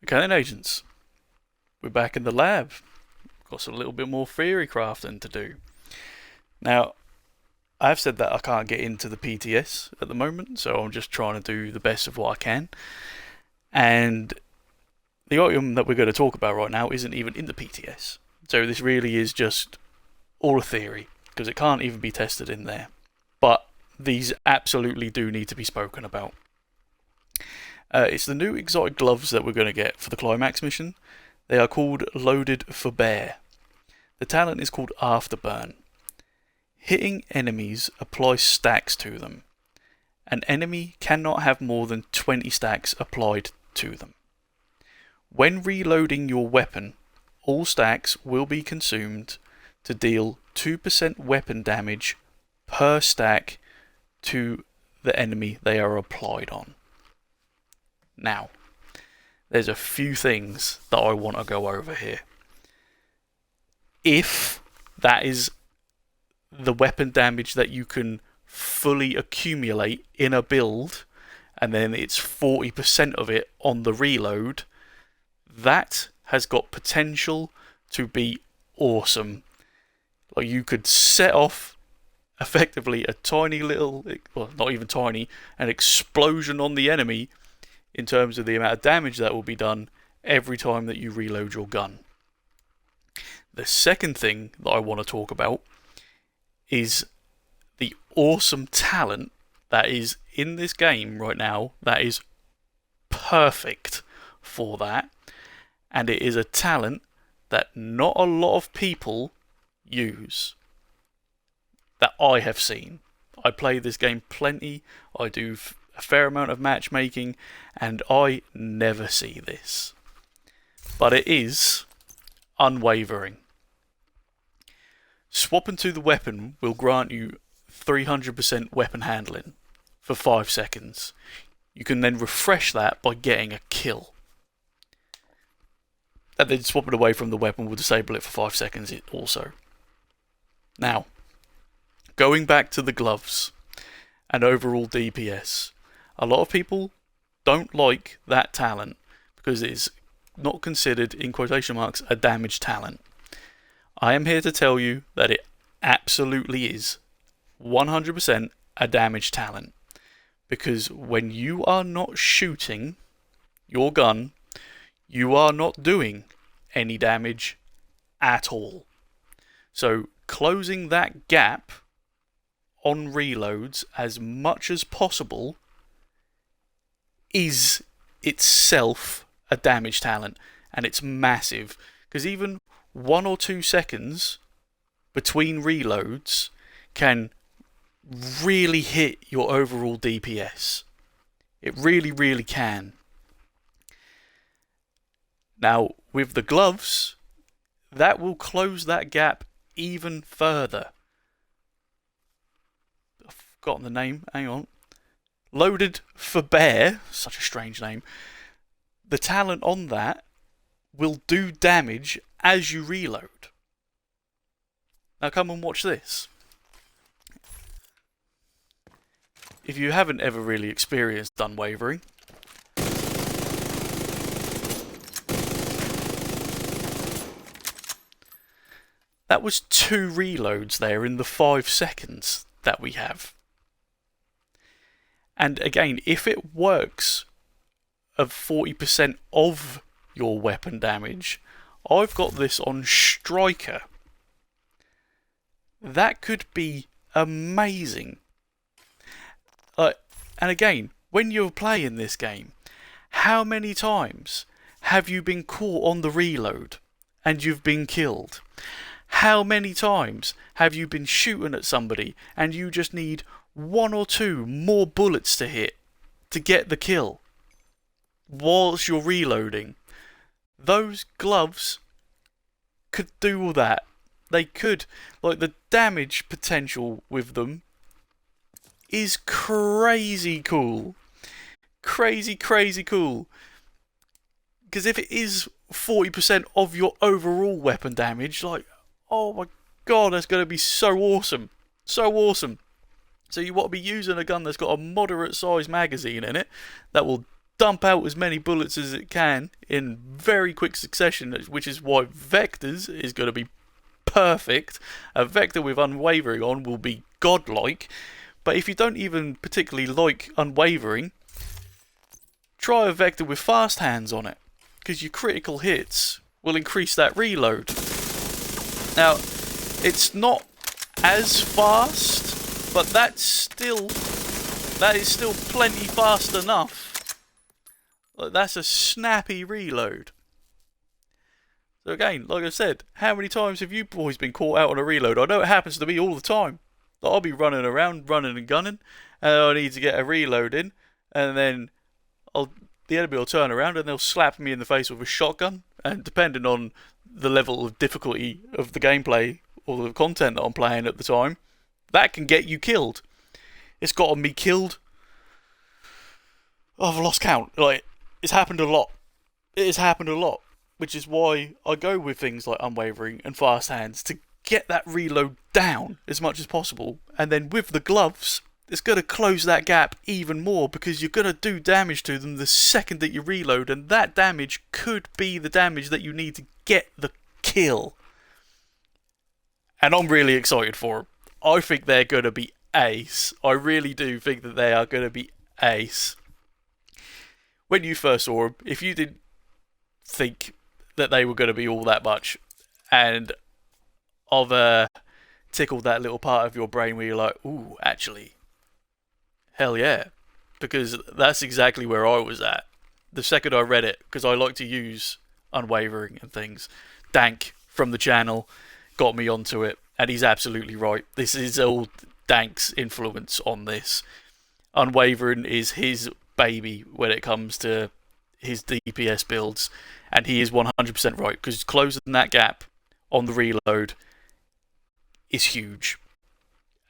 Mechanic agents, we're back in the lab. Got a little bit more theory crafting to do. Now, I've said that I can't get into the PTS at the moment, so I'm just trying to do the best of what I can. And the item that we're going to talk about right now isn't even in the PTS. So this really is just all a theory, because it can't even be tested in there. But these absolutely do need to be spoken about. It's the new exotic gloves that we're going to get for the Climax mission. They are called Loaded for Bear. The talent is called Afterburn. Hitting enemies applies stacks to them. An enemy cannot have more than 20 stacks applied to them. When reloading your weapon, all stacks will be consumed to deal 2% weapon damage per stack to the enemy they are applied on. Now, there's a few things that I want to go over here. If that is the weapon damage that you can fully accumulate in a build, and then it's 40% of it on the reload, that has got potential to be awesome. Like, you could set off effectively a tiny little, well, not even tiny, an explosion on the enemy in terms of the amount of damage that will be done every time that you reload your gun. The second thing that I want to talk about is the awesome talent that is in this game right now that is perfect for that. And it is a talent that not a lot of people use, that I have seen. I play this game plenty, I do a fair amount of matchmaking, and I never see this. But it is unwavering. Swapping to the weapon will grant you 300% weapon handling for 5 seconds. You can then refresh that by getting a kill. And then swapping away from the weapon will disable it for 5 seconds also. Now, going back to the gloves and overall DPS, a lot of people don't like that talent because it is not considered, in quotation marks, a damage talent. I am here to tell you that it absolutely is 100% a damage talent, because when you are not shooting your gun, you are not doing any damage at all. So closing that gap on reloads as much as possible is itself a damage talent, and it's massive, because even 1 or 2 seconds between reloads can really hit your overall DPS. It really, really can. Now, with the gloves, that will close that gap even further. I've forgotten the name, hang on. Loaded for Bear, such a strange name. The talent on that will do damage as you reload. Now come and watch this. If you haven't ever really experienced unwavering, that was 2 reloads there in the 5 seconds that we have. And again, if it works of 40% of your weapon damage, I've got this on Striker. That could be amazing. And again, when you're playing this game, how many times have you been caught on the reload and you've been killed? How many times have you been shooting at somebody and you just need 1 or 2 more bullets to hit to get the kill whilst you're reloading? Those gloves could do all that. They could. Like, the damage potential with them is crazy cool. Crazy, crazy cool. Because if it is 40% of your overall weapon damage, like, oh my god, that's going to be so awesome. So awesome. So you want to be using a gun that's got a moderate sized magazine in it that will dump out as many bullets as it can in very quick succession, which is why Vectors is going to be perfect. A Vector with Unwavering on will be godlike. But if you don't even particularly like Unwavering, try a Vector with fast hands on it, because your critical hits will increase that reload. Now, it's not as fast, but that is still plenty fast enough. Like, that's a snappy reload. So again, like I said, how many times have you boys been caught out on a reload? I know it happens to me all the time. Like, I'll be running around, running and gunning, and I need to get a reload in, and then the enemy will turn around and they'll slap me in the face with a shotgun, and depending on the level of difficulty of the gameplay or the content that I'm playing at the time, that can get you killed. It's gotten me killed. I've lost count. Like, it's happened a lot. It has happened a lot, which is why I go with things like Unwavering and Fast Hands to get that reload down as much as possible, and then with the gloves, it's going to close that gap even more, because you're going to do damage to them the second that you reload, and that damage could be the damage that you need to get the kill. And I'm really excited for them. I think they're going to be ace. I really do think that they are going to be ace. When you first saw them, if you didn't think that they were going to be all that much, and I've tickled that little part of your brain where you're like, ooh, actually, hell yeah, because that's exactly where I was at the second I read it, because I like to use Unwavering and things. Dank from the channel got me onto it, and he's absolutely right. This is all Dank's influence on this. Unwavering is his baby when it comes to his DPS builds, and he is 100% right, because closing that gap on the reload is huge.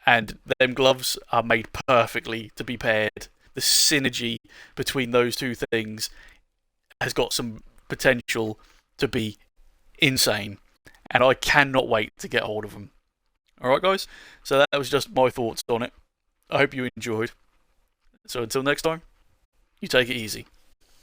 And them gloves are made perfectly to be paired. The synergy between those two things has got some potential to be insane. And I cannot wait to get hold of them. Alright guys, so that was just my thoughts on it. I hope you enjoyed. So until next time, you take it easy.